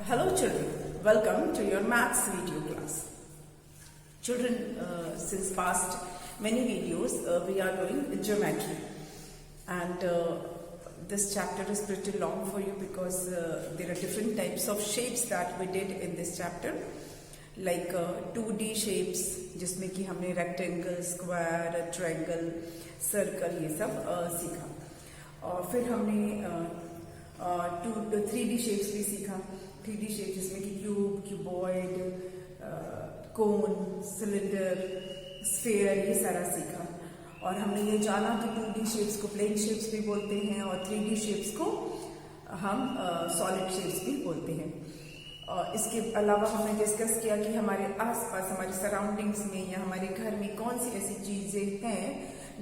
Hello children, welcome to your maths video class. Children, since past many videos we are doing geometry, and this chapter is pretty long for you because there are different types of shapes that we did in this chapter, like 2D shapes जिसमें कि हमने rectangle, square, triangle, circle ये सब सीखा, और फिर हमने 3D shapes भी सीखा. 3D शेप जिसमें कि क्यूब, क्यूबॉइड, कोन, सिलेंडर, स्फीयर ये सारा सीखा. और हमने ये जाना कि 2D शेप्स को प्लेन शेप्स भी बोलते हैं और 3D शेप्स को हम सॉलिड शेप्स भी बोलते हैं. इसके अलावा हमने डिस्कस किया कि हमारे आसपास, हमारे सराउंडिंग्स में या हमारे घर में कौन सी ऐसी चीजें हैं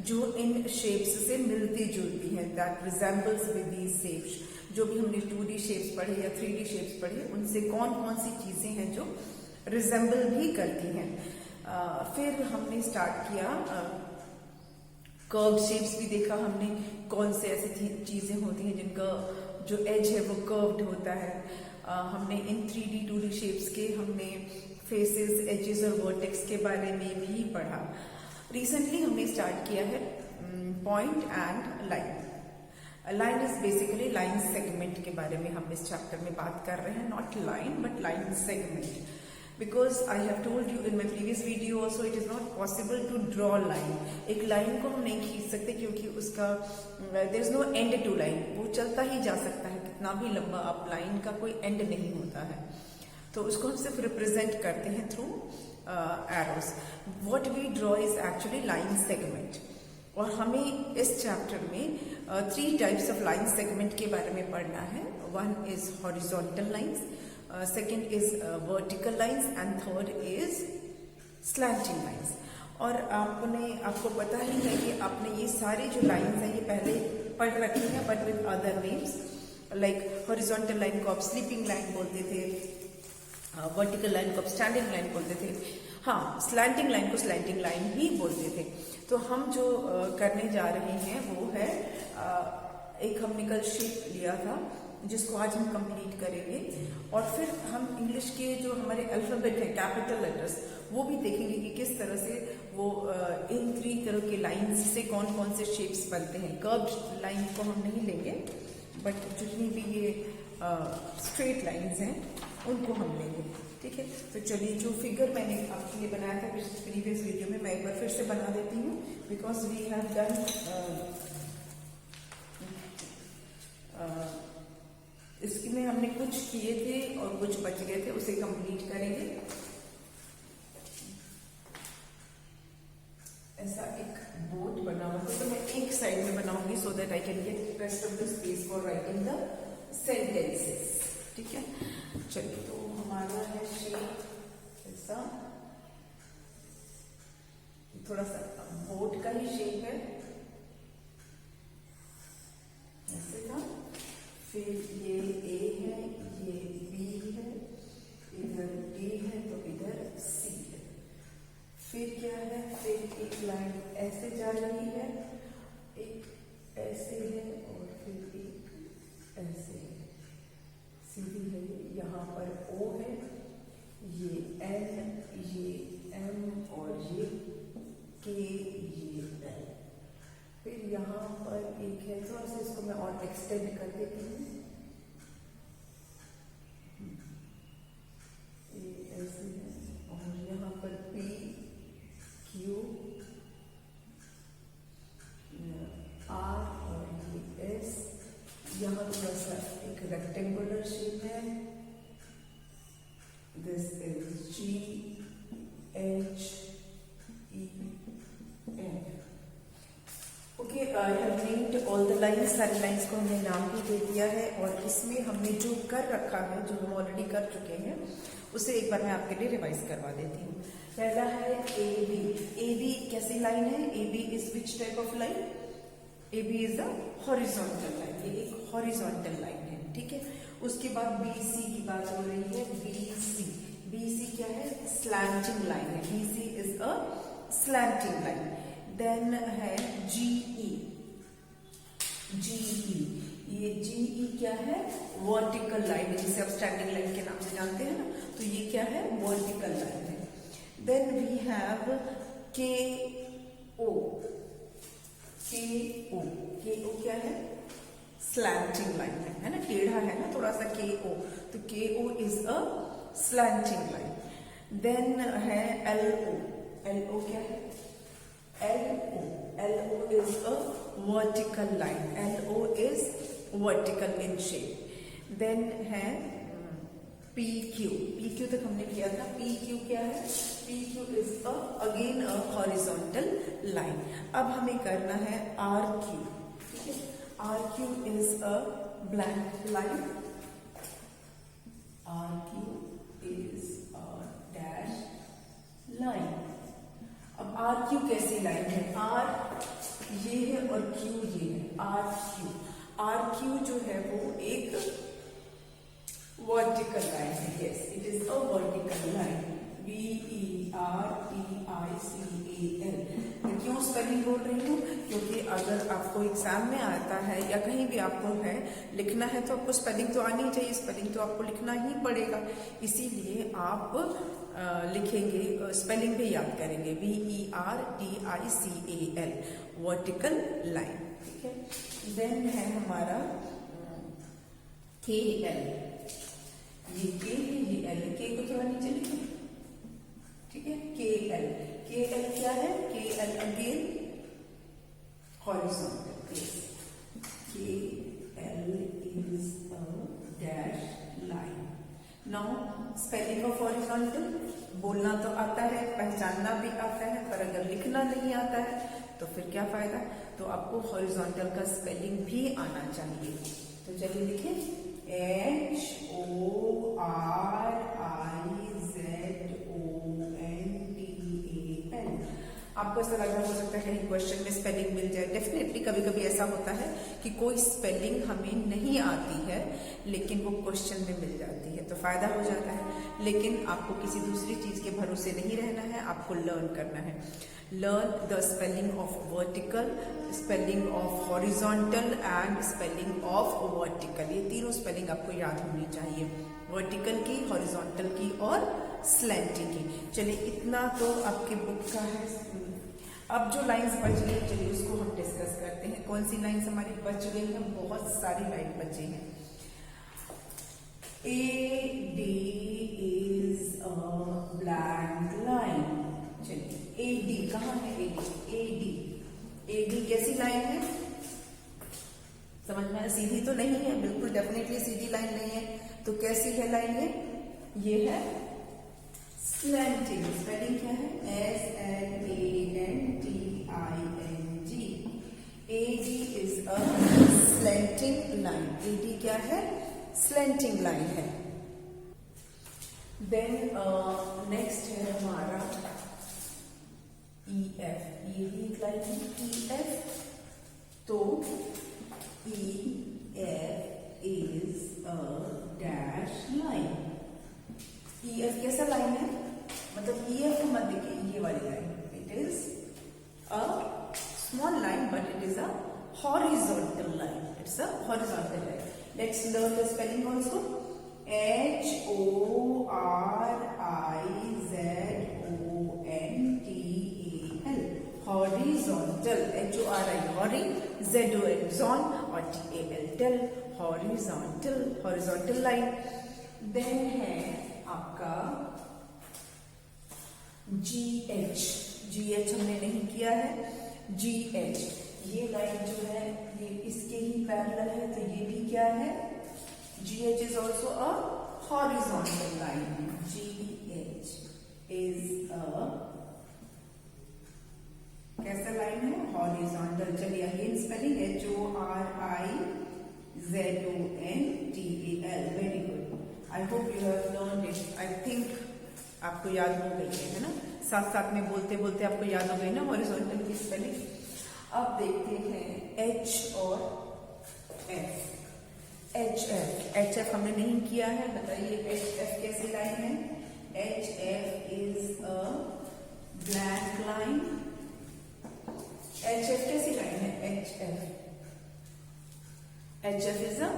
जो इन शेप्स से मिलती जुलती हैं, that resembles with these shapes. जो भी हमने 2D शेप्स पढ़े या 3D शेप्स पढ़े, उनसे कौन कौन सी चीजें हैं जो रिजेंबल भी करती हैं. फिर हमने स्टार्ट किया कर्व शेप्स भी देखा हमने, कौन से ऐसी चीजें होती हैं जिनका जो एज है वो कर्व्ड होता है. हमने इन 3D 2D शेप्स के हमने फेसेस, एजेस और वर्टेक्स के बारे में भी पढ़ा. रिसेंटली हमने स्टार्ट किया है point and line. Line is basically line segment के बारे में हम इस चैप्टर में बात कर रहे हैं, not line but line segment, because I have told you in my previous video also it is not possible to draw line. एक लाइन को हम नहीं खींच सकते क्योंकि उसका there is no end to line. वो चलता ही जा सकता है कितना भी लंबा, आप लाइन का कोई एंड नहीं होता है. तो उसको हम सिर्फ रिप्रेजेंट करते हैं through arrows. What we draw is actually line segment. और हमें इस चैप्टर में 3 टाइप्स ऑफ लाइन सेगमेंट के बारे में पढ़ना है. One is horizontal lines, second is vertical lines and third is slanting lines. और आपको पता ही है कि आपने ये सारी जो लाइंस हैं ये पहले पढ़ रखी हैं but with other names. Like horizontal line को आप स्लीपिंग लाइन बोलते थे, वर्टिकल लाइन को आप स्टैंडिंग लाइन बोलते थे, हाँ स्लैंटिंग लाइन को स्लैंटिंग लाइन ही बोलते थे. तो हम जो करने जा रहे हैं वो है एक हमने कल शीट लिया था जिसको आज हम कंप्लीट करेंगे, और फिर हम इंग्लिश के जो हमारे अल्फाबेट है, कैपिटल लेटर्स, वो भी देखेंगे कि किस तरह से वो इन 3 तरह के लाइंस से कौन कौन से शेप्स बनते हैं. कर्व्ड लाइन को हम नहीं लेंगे बट जितनी भी ये स्ट्रेट लाइंस हैं उनको हम लेंगे. ठीक है, तो चलिए जो फिगर मैंने आपके लिए बनाया था प्रीवियस वीडियो में, मैं एक बार फिर से बना देती हूँ बिकॉज वी हैव डन इसमें हमने कुछ किए थे और कुछ बच गए थे, उसे कंप्लीट करेंगे. ऐसा एक बोर्ड बना हुआ है तो मैं एक साइड में बनाऊंगी so that I can get rest of the space for writing the sentences. ठीक है, चलिए तो हमारा है शेप ऐसा, थोड़ा सा बोट का ही शेप है, ऐसे था. फिर ये ए है, ये बी है, इधर डी है तो इधर सी है. फिर क्या है, फिर एक लाइन ऐसे जा रही है, एक ऐसे है और फिर एक ऐसे है, सीधी है. यहाँ पर O है, ये N, ये M और ये K, ये L. फिर यहाँ पर एक है, थोड़ा सा इसको मैं और एक्सटेंड कर देती हूँ, ये ऐसे है. और यहाँ पर P, Q, R और ये S. यहाँ थोड़ा सा एक रेक्टेंगुलर शेप है. This is G, H, E, N. Okay, I have named all the lines. सारी लाइंस को हमने नाम भी दे दिया है. और इसमें हमने जो कर रखा है, जो हम ऑलरेडी कर चुके हैं, उसे एक बार मैं आपके लिए रिवाइज करवा देती हूँ. पहला है ए बी. ए बी कैसी लाइन है? A B is which type of line? A B is the horizontal line. ये एक हॉरिजॉन्टल लाइन है. ठीक है, उसके बाद बी सी की बात हो रही है. बी सी, बी सी क्या है? स्लैंटिंग लाइन है. B C is a slanting line. Then है जी ई. जी ई, ये जी ई क्या है? वर्टिकल लाइन है, जिसे आप स्टैंडिंग लाइन के के नाम से जानते हैं ना, तो ये क्या है, वर्टिकल लाइन है। देन वी हैव के ओ, के ओ क्या है, स्लैंटिंग लाइन है ना, टेढ़ा है ना थोड़ा सा के ओ, तो K O is a slanting line. Then है एल ओ, एल ओ क्या है, L O is a vertical line, L O is vertical in shape. Then है पी क्यू तक हमने किया था, पी क्यू क्या है, P Q is again a horizontal line. अब हमें करना है आर क्यू, ठीक है, R Q is a blank line, R Q is a dash line. अब आर क्यू कैसी लाइन है, आर ये है और क्यू ये है, आर क्यू जो है वो एक वर्टिकल लाइन है, yes it is a vertical line, VERTICAL। क्यों स्पेलिंग बोल रही हूँ, क्योंकि अगर आपको एग्जाम में आता है या कहीं भी आपको है लिखना है तो आपको स्पेलिंग तो आनी चाहिए, स्पेलिंग तो आपको लिखना ही पड़ेगा, इसीलिए आप लिखेंगे, स्पेलिंग भी याद करेंगे, VERTICAL, वर्टिकल लाइन, ठीक है। देन है हमारा KL, ये के है ये एल, के को थोड़ा नीचे लिखो, ठीक है, KL क्या है, KL again horizontal, KL is a dash line. Now spelling of horizontal, बोलना तो आता है, पहचानना भी आता है, पर अगर लिखना नहीं आता है तो फिर क्या फायदा, तो आपको हॉरिजॉन्टल का स्पेलिंग भी आना चाहिए। तो चलिए लिखें, HORIZONTAL, आपको ऐसा लग रहा हो सकता है कहीं क्वेश्चन में स्पेलिंग मिल जाए, डेफिनेटली कभी कभी ऐसा होता है कि कोई स्पेलिंग हमें नहीं आती है लेकिन वो क्वेश्चन में मिल जाती है, तो फायदा हो जाता है। लेकिन आपको किसी दूसरी चीज के भरोसे नहीं रहना है, आपको लर्न करना है, learn the spelling of vertical, spelling of horizontal and spelling of vertical, ये तीनों स्पेलिंग आपको याद होनी चाहिए, वर्टिकल की, हॉरिजॉन्टल की और स्लैंटिंग की। चलिए इतना तो आपके बुक का है। अब जो लाइंस बच गई चलिए उसको हम डिस्कस करते हैं, कौन सी लाइंस हमारी बच गई हैं, बहुत सारी लाइन बची हैं। AD is a blank line, चलिए AD कहाँ है, AD कैसी लाइन है, समझ में, सीधी तो नहीं है, बिल्कुल डेफिनेटली सीधी लाइन नहीं है, तो कैसी है लाइन है, ये है स्लैंटिंग, स्पेलिंग क्या है, SLANTING, AD is a slanting line, AD क्या है, स्लैंटिंग लाइन है। देन नेक्स्ट है हमारा EF, ये भी एक लाइन है EF, तो EF is a dash line, EF कैसा लाइन है, मतलब EF को मत देखिए, ये वाली line, it is a small line but it is a horizontal line, it's a horizontal line. Let's learn the spelling also. HORIZONTAL, horizontal, HORI, hori, ZON, zon, और TAL, tel, horizontal, horizontal line. Then है आपका GH हमने नहीं किया है, GH ये line जो है ये इसके ही पैरेलल है, तो ये भी क्या है, GH is also a horizontal line, GH is a कैसा लाइन है, हॉरिजॉन्टल। चलिए again spelling, HORIZONTAL, very good, I hope you have learned it, I think आपको याद हो गई है ना, साथ साथ में बोलते बोलते आपको याद हो गई ना हॉरिजॉन्टल की स्पेलिंग। अब देखते हैं H और F, HF हमने नहीं किया है, बताइए HF कैसी लाइन है, HF is a black line, HF कैसी लाइन है, HF is a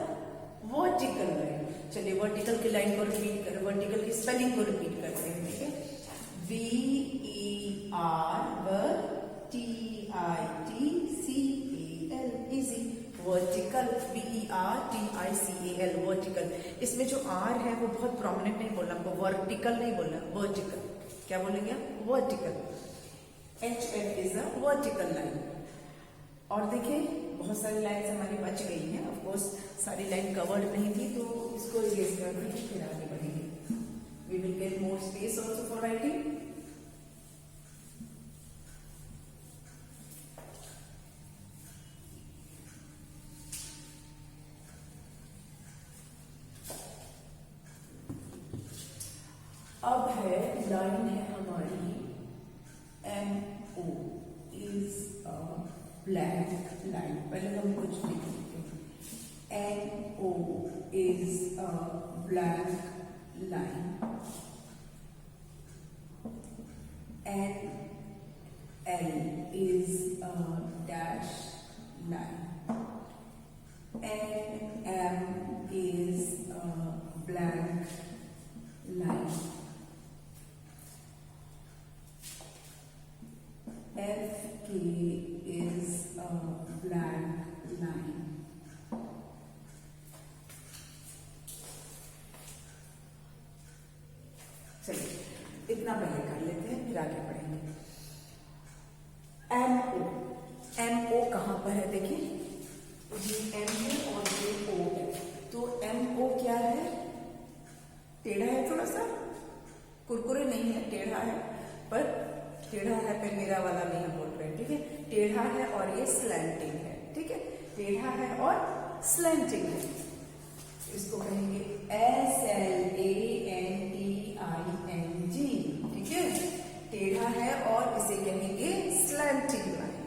vertical line. चलिए वर्टिकल की लाइन को रिपीट कर, वर्टिकल की स्पेलिंग को रिपीट करते हैं, ठीक है। VERTICAL, easy. Vertical, VERTICAL, vertical. इसमें जो आर है वो बहुत प्रोमिनेंट नहीं बोलना, हमको वर्टिकल नहीं बोलना, वर्टिकल। क्या बोलेंगे आप? Vertical. HF is a vertical line. और देखिए बहुत सारी लाइन्स हमारी बच गई हैं, ऑफ कोर्स सारी लाइन कवर्ड नहीं थी, तो इसको इरेज कर देंगे, फिर आगे बढ़ेंगे। We will get more space also for writing. अब है लाइन है हमारी MO is a black line. पहले हम कुछ लिख लेते हैं। NO is a black line. NL is a dash line. NM is a black line. FK is a black line. चलिए इतना पहले कर लेते हैं, फिर आगे बढ़ेंगे। MO कहां पर है? देखिए ये M है और ये O है। तो MO क्या है? टेढ़ा है, थोड़ा सा कुरकुरे नहीं है, टेढ़ा है, पर टेढ़ा है पे मेरा वाला नहीं हम बोल रहे हैं, ठीक है। टेढ़ा है और ये स्लैंटिंग है, ठीक है। टेढ़ा है और स्लैंटिंग है। इसको कहेंगे SLANTING, ठीक है। टेढ़ा है और इसे कहेंगे स्लैंटिंग लाइन।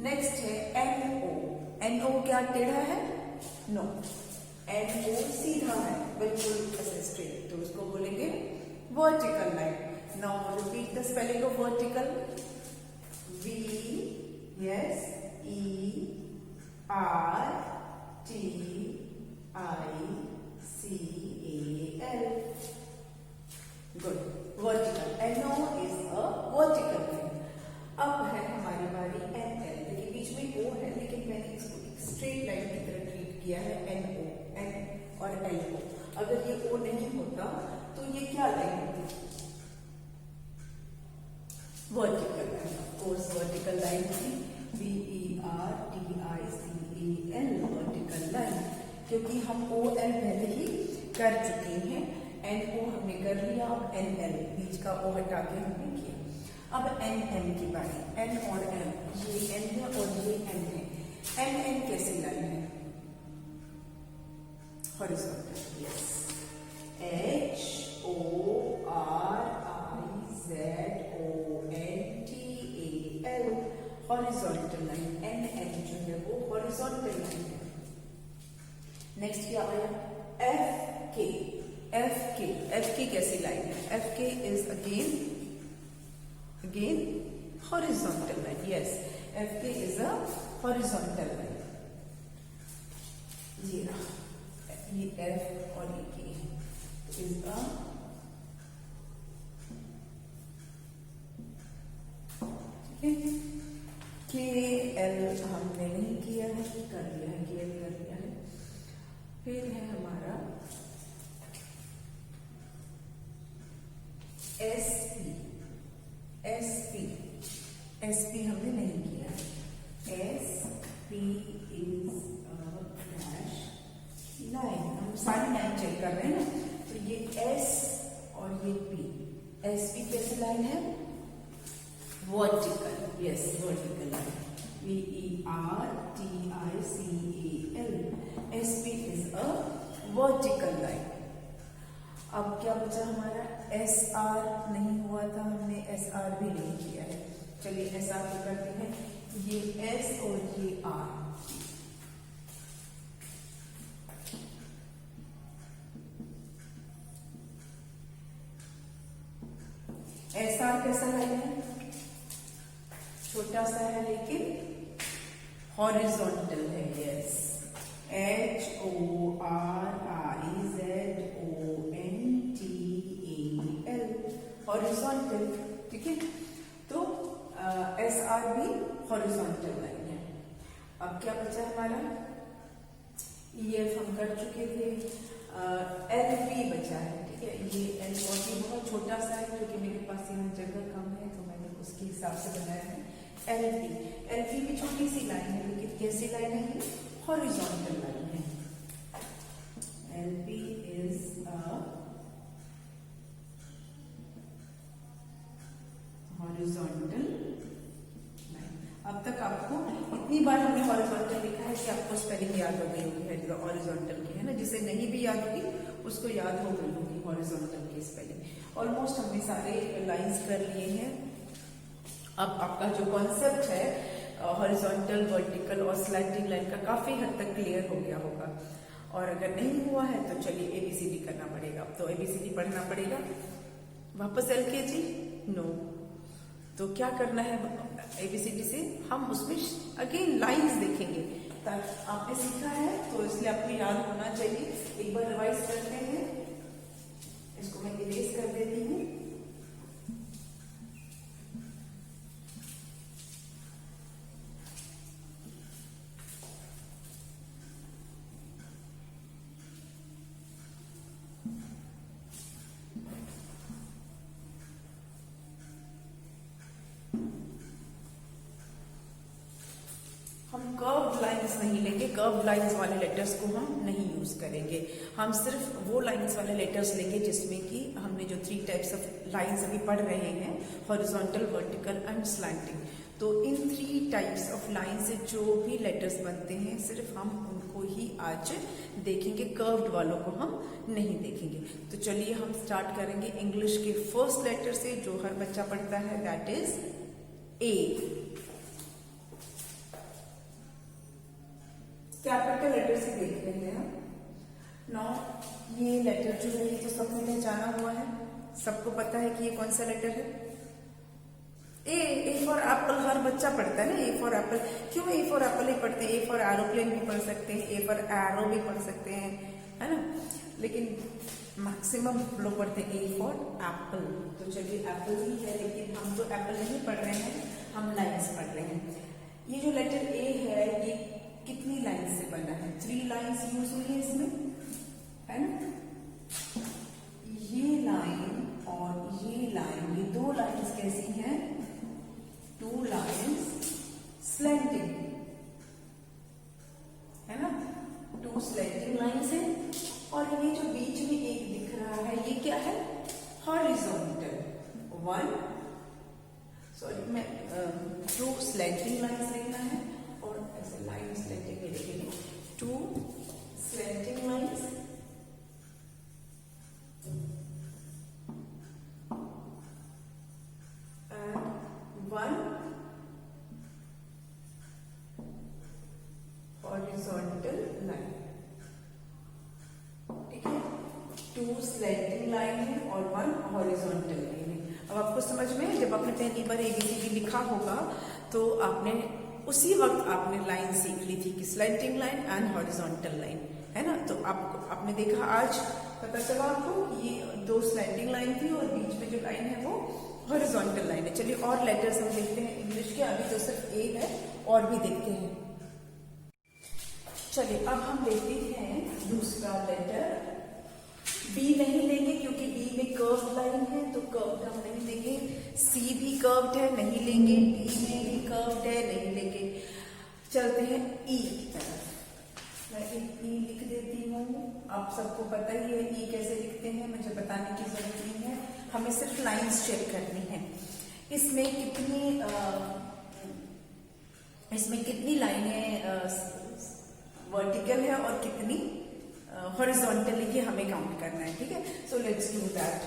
नेक्स्ट है NO। NO क्या टेढ़ा है? नो। NO सीधा है, बिल्कुल ऐसे स्ट्रेट, तो उसको बोलेंगे vertical line. Now repeat the spelling of vertical. VERTICAL. Good. Vertical. NO is a vertical line. अब है हमारी बारी NL। देखिए बीच में O है, लेकिन मैंने इसको एक स्ट्रेट लाइन की तरह ट्रीट किया है। NO, N और LO। अगर ये O नहीं होता तो ये क्या लाइन होती? Vertical line. Of course vertical line थी, VERTICAL, वर्टिकल लाइन। क्योंकि हम OL पहले ही कर चुके हैं, NO हमने कर लिया, अब NL बीच का O हटा के हमने किया। अब NM की बारी। N और M, ये N है और ये N है। NN कैसी लाइन है? Horizontal, yes. HORIZONTAL, horizontal line. NN जो है वो हॉरिजॉन्टल लाइन है। नेक्स्ट क्या आया? FK। FK कैसी लाइन है? FK is again horizontal line, yes. FK is a horizontal line. ये F और ये K इज अ KL हमने नहीं किया है, कर लिया है, KL कर लिया है। फिर है हमारा SP हमने नहीं किया है। SP is dash line. हम सारी लाइन चेक कर रहे हैं ना, तो ये S और ये P। SP कैसी लाइन है? Vertical, yes, vertical line. VERTICAL, SP is a vertical line. अब क्या बचा हमारा? SR नहीं हुआ था, हमने SR भी नहीं किया है। चलिए SR को करते हैं। ये S और ये R। SR कैसा लाइन है? छोटा सा है लेकिन हॉरिजॉन्टल है, यस। HORIZONTAL, horizontal. ठीक है, तो SR भी हॉरिजॉन्टल लाइन है। अब क्या बचा हमारा, EF हम कर चुके थे, LP बचा है। ठीक है, ये L और भी बहुत छोटा सा है क्योंकि मेरे पास यहाँ जगह कम है तो मैंने उसके हिसाब से बनाया है। LP भी छोटी सी लाइन है लेकिन कैसी लाइन है, ये हॉरिजॉन्टल लाइन है। LP is a horizontal line. अब तक आपको इतनी बार हमने हॉरिजॉन्टल लिखा है कि आपको स्पेलिंग याद हो गई होगी हॉरिजॉन्टल की, है ना। जिसे नहीं भी याद होगी उसको याद हो गई होगी हॉरिजॉन्टल की स्पेलिंग। ऑलमोस्ट हमने सारे लाइंस कर लिए हैं। अब आपका जो कॉन्सेप्ट है हॉरिजॉन्टल, वर्टिकल और स्लैंटिंग लाइन का काफी हद तक क्लियर हो गया होगा। और अगर नहीं हुआ है तो चलिए ABCD करना पड़ेगा। अब तो ABCD पढ़ना पड़ेगा। वापस LKG नो, तो क्या करना है ABCD से, हम उसमें अगेन लाइंस देखेंगे। आपने सीखा है तो इसलिए आपको याद होना चाहिए। एक बार रिवाइज करते हैं, इसको मैं इरेज कर देती हूँ। हम कर्व्ड लाइंस नहीं लेंगे, कर्व्ड लाइंस वाले लेटर्स को हम नहीं यूज करेंगे। हम सिर्फ वो लाइंस वाले लेटर्स लेंगे जिसमें कि हमने जो 3 टाइप्स ऑफ लाइंस अभी पढ़ रहे हैं, हॉरिजॉन्टल, वर्टिकल एंड स्लैंटिंग। तो इन 3 टाइप्स ऑफ लाइन से जो भी लेटर्स बनते हैं सिर्फ हम उनको ही आज देखेंगे, कर्व्ड वालों को हम नहीं देखेंगे। तो चलिए हम स्टार्ट करेंगे इंग्लिश के फर्स्ट लेटर से जो हर बच्चा पढ़ता है, that is A। Capital letter से देख रहे हैं हम। नाउ ये लेटर जो है ये तो सबने पहचाना हुआ है, सबको पता है कि ये कौन सा लेटर है। ए फॉर एप्पल हर बच्चा पढ़ता है ना, ए फॉर एप्पल। क्यों ए फॉर एप्पल ही पढ़ते हैं, ए फॉर एरोप्लेन भी पढ़ सकते हैं, ए फॉर एरो भी पढ़ सकते हैं, है ना। लेकिन मैक्सिमम लोग पढ़ते हैं ए फॉर एप्पल। तो चलिए एप्पल ही है, लेकिन हम तो एप्पल नहीं पढ़ रहे हैं, हम लाइन्स पढ़ रहे हैं। ये जो लेटर ए है ये कितनी लाइन से बना है, 3 लाइन्स यूज हुई है इसमें, है ना। ये लाइन और ये लाइन, ये 2 लाइन्स कैसी हैं, 2 लाइन्स स्लैंटिंग, है ना। 2 स्लैंटिंग लाइन्स है। और ये जो बीच में एक दिख रहा है ये क्या है, हॉरिजॉन्टल। 2 स्लैंटिंग लाइन्स लेना है और ऐसे लाइन स्लैंटिंग में लिखेंगे 2 slanting lines and 1 horizontal line. ठीक है, 2 स्लैंटिंग लाइन है और 1 हॉरिजॉन्टल लाइन है। अब आपको समझ में, जब आपने पहली बार ABCD लिखा होगा तो आपने उसी वक्त आपने लाइन सीख ली थी कि slanting line and horizontal line, है ना। तो आपने देखा, आज पता चला आपको कि ये 2 स्लैंटिंग लाइन थी और बीच में जो लाइन है वो हॉरिजॉन्टल लाइन है। चलिए और लेटर्स हम देखते हैं इंग्लिश के, अभी तो सिर्फ ए है, और भी देखते हैं। चलिए अब हम देखते हैं दूसरा लेटर। बी नहीं लेंगे क्योंकि बी में कर्व लाइन है, तो कर्व हम नहीं लेंगे। सी भी कर्व्ड है, नहीं लेंगे। डी में भी कर्व्ड है, नहीं लेंगे। चलते हैं ई की तरफ। मैं एक ई लिख देती हूँ। आप सबको पता ही है ई कैसे लिखते हैं, मुझे बताने की जरूरत नहीं है, हमें सिर्फ लाइंस चेक करनी है। इसमें कितनी लाइनें वर्टिकल है और कितनी हॉरिजॉन्टल ये हमें काउंट करना है। ठीक है, सो लेट्स डू दैट।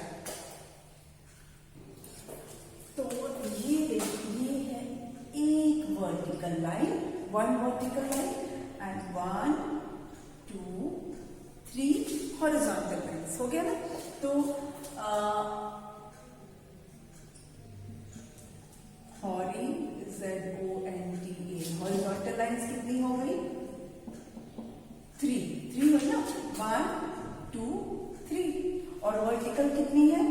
तो ये देखिए है एक vertical line, 1 vertical line and 1 2 3 horizontal lines. हो गया ना। तो हॉरिजॉन्टल लाइन्स कितनी हो गई, 1 2 3 और वर्टिकल कितनी है?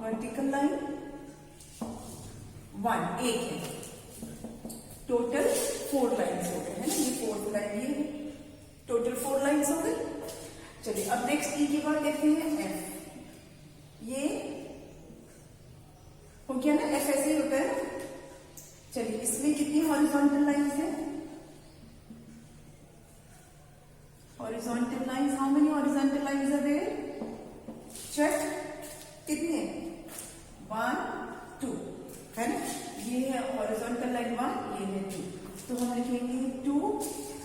वर्टिकल लाइन 1 एक है। टोटल 4 लाइन्स हो गए है ना, ये 4th लाइन ये है, टोटल 4 लाइन्स हो गए। चलिए अब नेक्स्ट ई की बात कहते हैं एफ। ये हो गया ना, एफ ऐसे ही होता है ना। चलिए इसमें कितनी हॉरिजॉन्टल लाइन्स है? Horizontal lines, how many horizontal lines are there? Check, कितनी है? 1 2 है ना, ये है हॉरिजॉन्टल लाइन 1, ये है 2, तो हम लिखेंगे 2।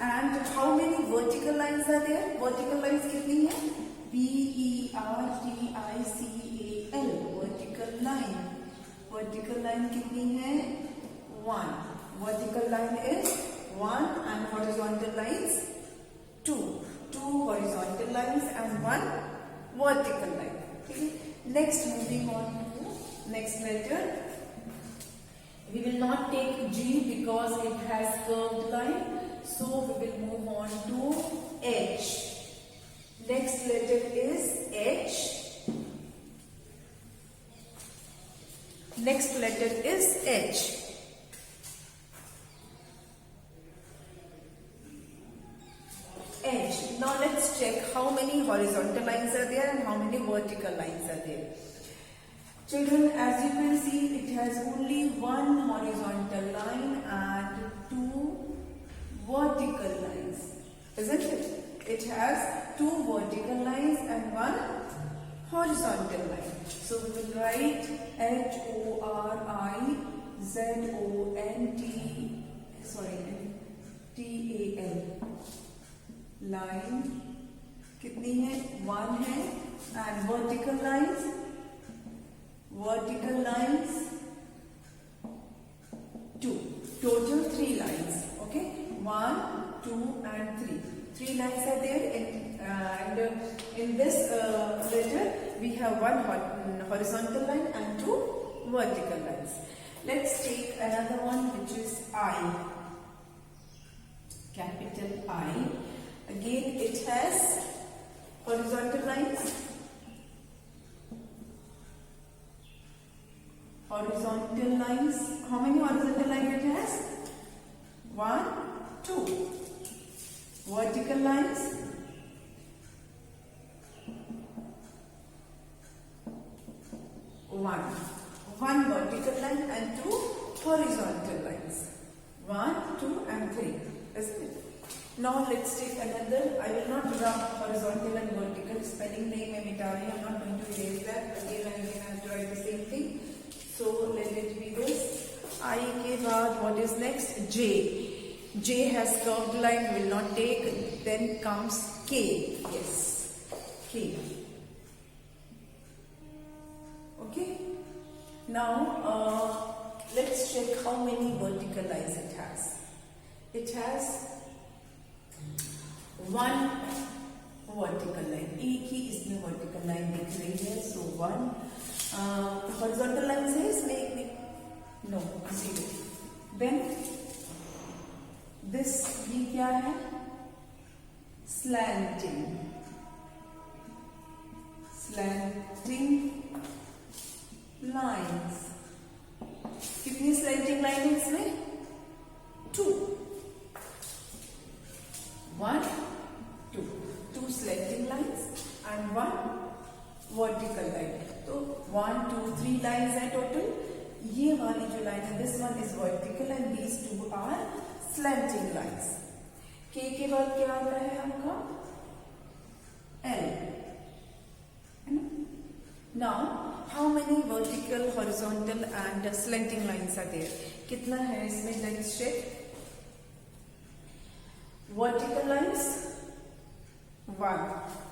And how many vertical lines are there? Vertical lines कितनी है? VERTICAL, vertical line. Vertical line कितनी है? 1। Vertical line is 1 and horizontal lines 2 horizontal lines and 1 vertical line. ठीक है, next moving on to next letter. We will not take G because it has curved line, so we will move on to H. Next letter is H. Next letter is H. H. Now let's check how many horizontal lines are there and how many vertical lines are there. Children, as you can see, it has only 1 horizontal line and 2 vertical lines, isn't it? It has 2 vertical lines and 1 horizontal line. So we will write HORIZONTAL line कितनी है? 1 है। and vertical lines 2, total 3 lines. Okay, 1 2 and 3. 3 lines are there, and in this letter we have 1 horizontal line and 2 vertical lines. Let's take another one, which is I, capital I. Again it has horizontal lines, how many horizontal lines it has? 1 2. Vertical lines 1 vertical line and 2 horizontal lines, 1 2 and 3, isn't it? Now let's take another. I will not rub horizontal and vertical, spelling नहीं मैं मिटा रही हूँ, I'm not going to erase that. Again and again I have to write the same thing. So let it be this. I के बाद what is next? J. J has curved line, will not take. Then comes K. Yes, K. Okay. Now let's check how many vertical lines it has. It has 1 vertical line. एक ही इसमें vertical line दिख रही है, so 1. horizontal lines है इसमें एक भी? No, 0. Then this भी क्या है? Slanting lines. कितनी slanting line है इसमें? 2. 1 2 slanting lines and 1 vertical line. तो 1 2 3 lines है total. ये वाली जो line है, this one is vertical and these 2 are slanting lines. K के बाद क्या आ रहा है आपका? L. Now how many vertical, horizontal and slanting lines are there? कितना है इसमें? Let's check. Vertical lines 1,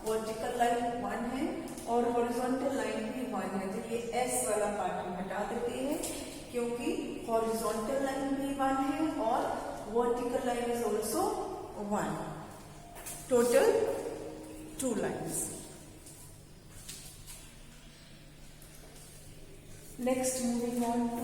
vertical line 1 है और horizontal line भी 1 है, तो ये S वाला पार्ट हम हटा देते हैं क्योंकि horizontal line भी 1 है और vertical line is also 1. Total 2 lines. Next, moving on to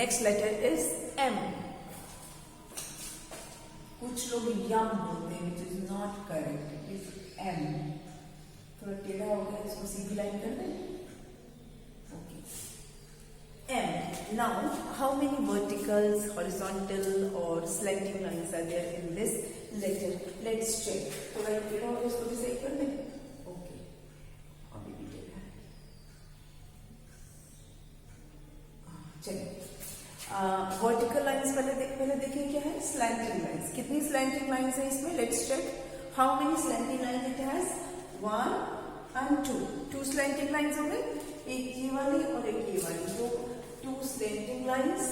next letter is M. कुछ लोग यम बोलते हैं, which is not correct. It is M. थोड़ा टेढ़ा हो गया, इसको सीधी लाइन कर दें. M. Now, how many verticals, horizontal or slanting lines are there in this letter? Let's check. तो भाई टेढ़ा हो गया, इसको भी सही कर दें. Okay. अभी भी टेढ़ा है. चलिए. वर्टिकल लाइंस पहले देखिए क्या है. Slanting lines. कितनी स्लैंटिंग लाइंस है इसमें? Let's check. How many slanting lines it has? 1 and 2. 2 slanting lines हो गई. एक ये वाली और एक ये वाली. तो 2 slanting lines.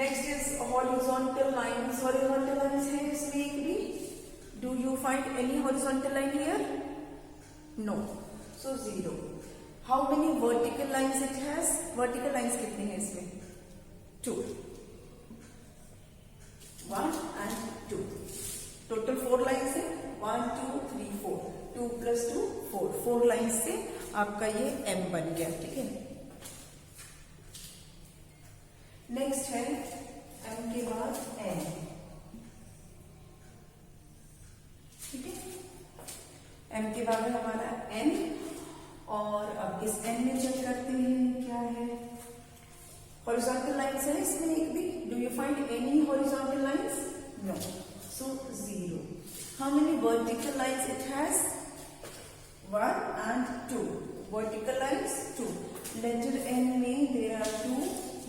Next is horizontal lines. Horizontal lines है इसमें एक भी. Do you find any horizontal line here? No. So 0. How many vertical lines it has? Vertical lines कितनी है इसमें? 2. 1 and 2. Total 4 lines है. 1, 2, 3, 4. 2 plus 2, 4. 4 lines से आपका ये M बन गया. ठीक है. नेक्स्ट है M के बाद N. ठीक है. M के बाद है हमारा N. और अब इस N में चेक करते हैं क्या है. हॉरिजॉन्टल लाइंस है इसमें एक भी. Do you find any horizontal lines? No. So 0. How many vertical lines it has? 1 and 2. Vertical lines 2. Letter N में there are 2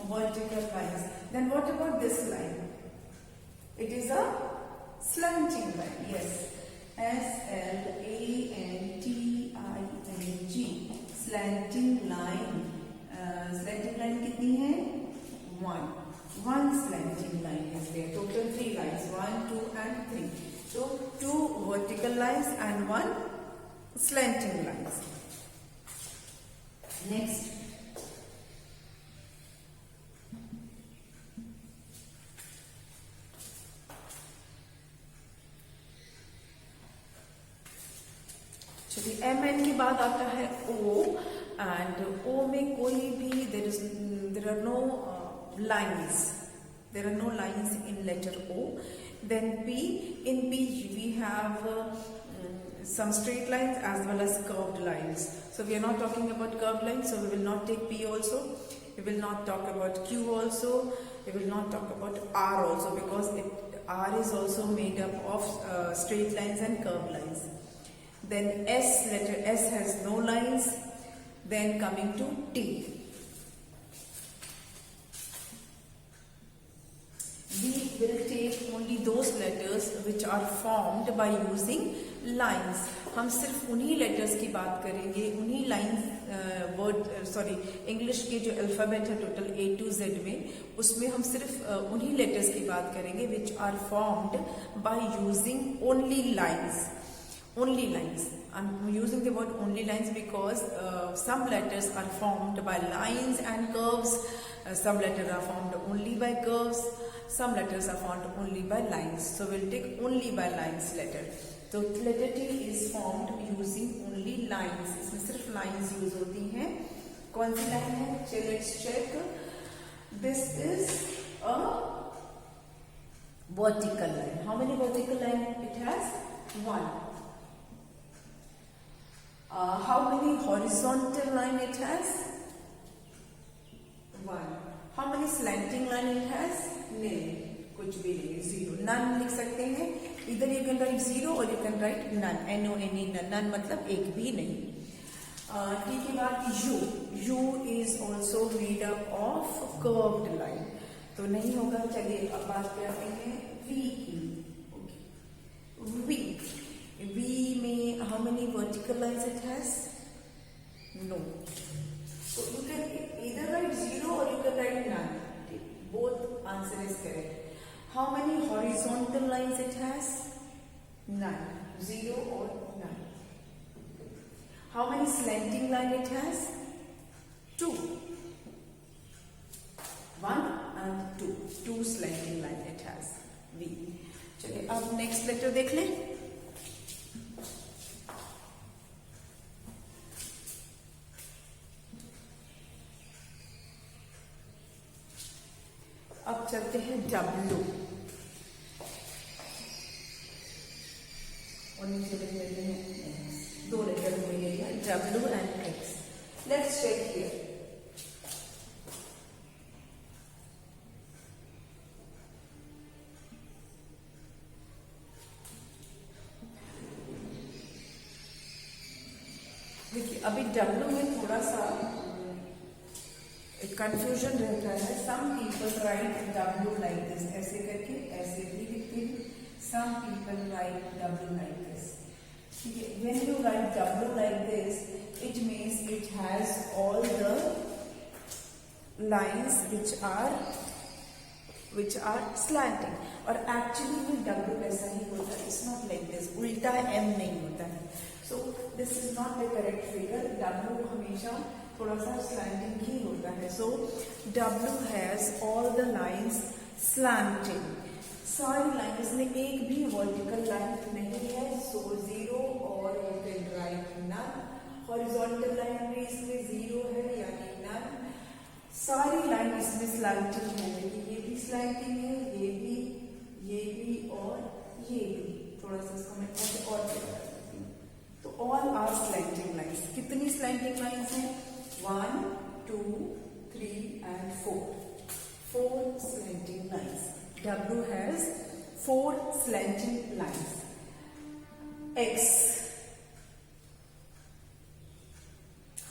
vertical lines. Then what about this line? It is a slanting line. Yes. SLANTING. Slanting line. Slanting line कितनी है? 1. 1 slanting line is there. Total 3 lines. 1, 2 and 3. So 2 vertical lines and 1 slanting lines. Next. चलिए MN के बाद आता है O. And O में कोई भी there are no lines. There are no lines in letter O. Then P. In P we have some straight lines as well as curved lines. So we are not talking about curved lines, so we will not take P also. We will not talk about Q also. We will not talk about R also, because R is also made up of straight lines and curved lines. Then S, letter S has no lines. Then coming to T. We will take only those letters which are formed by using lines. हम सिर्फ उन्हीं letters की बात करेंगे, उन्हीं line English के जो alphabet है टोटल A to Z में, उसमें हम सिर्फ उन्हीं लेटर्स की बात करेंगे which are formed by using only lines. Only lines. I'm using the word only lines because some letters are formed by lines and curves. Some letters are formed only by curves. Some letters are formed only by lines. So we'll take only by lines letter. So letter T is formed using only lines. इसमें सिर्फ lines use होती हैं. कौन सी line है? चलिए let's check. This is a vertical line. How many vertical lines it has? 1. How many horizontal line it has? 1. How many slanting line it has? Nil. कुछ भी नहीं, 0. None लिख सकते हैं. Either you can write 0 or you can write none. N-O-N-E, none. None मतलब एक भी नहीं. T के बाद U. U is also made up of curved line. तो नहीं होगा. चलिए अब बात करते हैं V की. V. V में how many vertical lines it has? No. So you can either write 0 or you can write none. Both answer is correct. How many horizontal lines it has? None. 0 or none. How many slanting line it has? 2. 1 and 2. 2 slanting line it has. V. चलिए अब next letter देख लें. अब चलते हैं W, और नीचे लिख लेते हैं 2 लेटर हुए ये W and X. Let's check here. देखिए अभी डब्लू में थोड़ा सा कंफ्यूजन रहता है। Some people write W like this, ऐसे करके ऐसे भी लिखते हैं। Some people write W like this, ठीक है। When you write W like this, it means it has all the lines which are slanting, और एक्चुअली में डब्लू ऐसा ही होता है। इट्स नॉट लाइक दिस, उल्टा एम नहीं होता है। So this is not the correct figure. W हमेशा थोड़ा सा स्लैंटिंग ही होता है। So W has all the lines slanting, सारी लाइन, इसमें एक भी वर्टिकल लाइन नहीं है। सो 0 और you can write none. Horizontal line में इसमें 0 है यानी नन। सारी लाइन इसमें स्लैंटिंग है, लेकिन ये भी स्लैंटिंग है, ये भी और ये भी। थोड़ा सा इसको मैं ऐसे और कर सकती हूँ। तो ऑल आर स्लैंटिंग लाइन्स। कितनी स्लैंटिंग लाइन्स हैं? 1, 2, 3 and 4. 4 slanting lines. W has 4 slanting lines. X.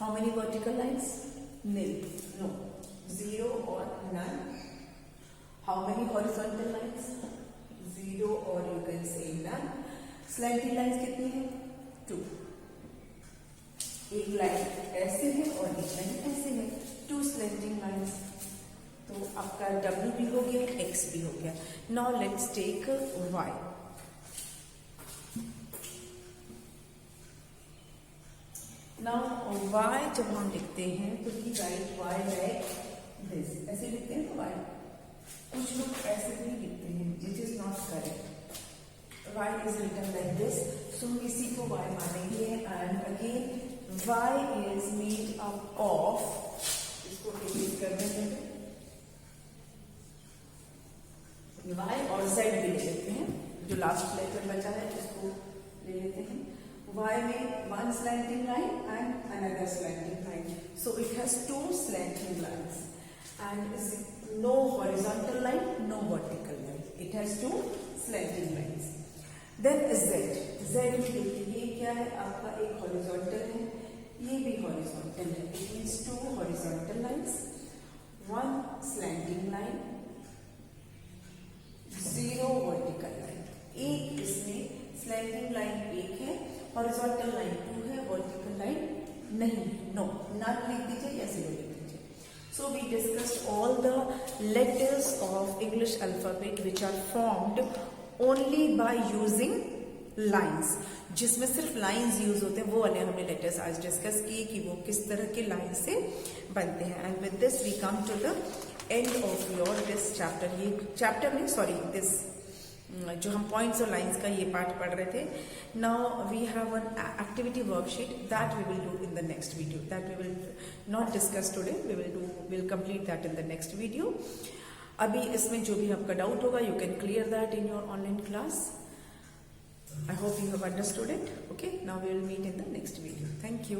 How many vertical lines? Nil. No. 0 or none. How many horizontal lines? 0 or you can say none. Slanting lines कितनी है? 2. एक line ऐसे है और एक line ऐसे है। 2 slanting lines. तो आपका W भी हो गया, X भी हो गया। Now let's take Y. Now Y जब हम लिखते हैं तो we write Y like this, ऐसे लिखते हैं ना Y। कुछ लोग ऐसे भी लिखते हैं, which is not correct. Y is written like this, so हम इसी को Y मानेंगे। And again Y is made up of, इसको erase कर देते हैं, Y और Z भी ले लेते हैं। जो लास्ट लेटर बचा है उसको ले लेते हैं। Y में 1 slanting line and another slanting line, so it has 2 slanting lines and no horizontal line, no vertical line. It has 2 slanting lines. Then Z में देखिए ये क्या है, आपका एक horizontal है, ये भी horizontal है। It means 2 horizontal lines, 1 slanting line, 0 vertical line. एक इसमें slanting line एक है, horizontal line 2 है, vertical line नहीं है। No, none लिख दीजिए या 0 लिख दीजिए। So we discussed all the letters of English alphabet which are formed only by using lines. जिसमें सिर्फ लाइंस यूज होते हैं, वो वाले हमने लेटर्स आज डिस्कस किए कि वो किस तरह के लाइन से बनते हैं। And with this we come to the end of your this chapter. ये चैप्टर नहीं, सॉरी, दिस जो हम पॉइंट्स और लाइंस का ये पार्ट पढ़ रहे थे। Now we have an activity worksheet that we will do in the next video, that we will not discuss today, will complete that in the next video. अभी इसमें जो भी आपका डाउट होगा, you can clear that in your online class. I hope you have understood it. Okay, now we will meet in the next video. Thank you.